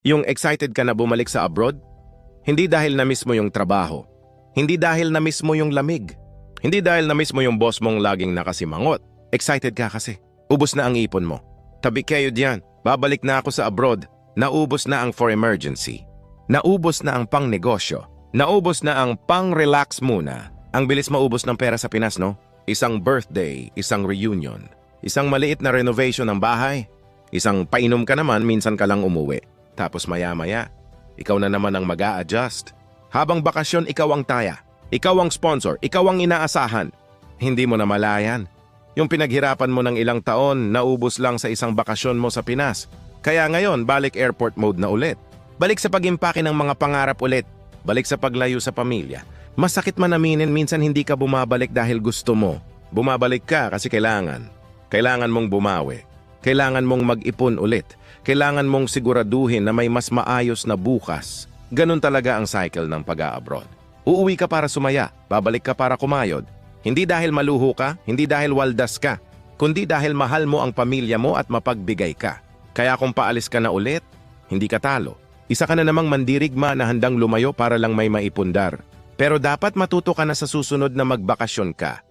Yung excited ka na bumalik sa abroad? Hindi dahil na-miss mo yung trabaho. Hindi dahil na-miss mo yung lamig. Hindi dahil na-miss mo yung boss mong laging nakasimangot. Excited ka kasi. Ubus na ang ipon mo. Tabi kayo diyan. Babalik na ako sa abroad. Naubos na ang for emergency. Naubos na ang pang-negosyo. Naubos na ang pang-relax muna. Ang bilis maubos ng pera sa Pinas, no? Isang birthday, isang reunion, isang maliit na renovation ng bahay, isang painom ka naman, minsan ka lang umuwi. Tapos maya-maya, ikaw na naman ang mag-a-adjust. Habang bakasyon, ikaw ang taya. Ikaw ang sponsor. Ikaw ang inaasahan. Hindi mo na malayan. Yung pinaghirapan mo ng ilang taon, naubos lang sa isang bakasyon mo sa Pinas. Kaya ngayon, balik airport mode na ulit. Balik sa pag-impake ng mga pangarap ulit. Balik sa paglayo sa pamilya. Masakit man aminin, minsan hindi ka bumabalik dahil gusto mo. Bumabalik ka kasi kailangan. Kailangan mong bumawi. Kailangan mong mag-ipon ulit. Kailangan mong siguraduhin na may mas maayos na bukas. Ganun talaga ang cycle ng pag-a-abroad. Uuwi ka para sumaya, babalik ka para kumayod. Hindi dahil maluho ka, hindi dahil waldas ka, kundi dahil mahal mo ang pamilya mo at mapagbigay ka. Kaya kung paalis ka na ulit, hindi ka talo. Isa ka na namang mandirigma na handang lumayo para lang may maipundar. Pero dapat matuto ka na sa susunod na magbakasyon ka.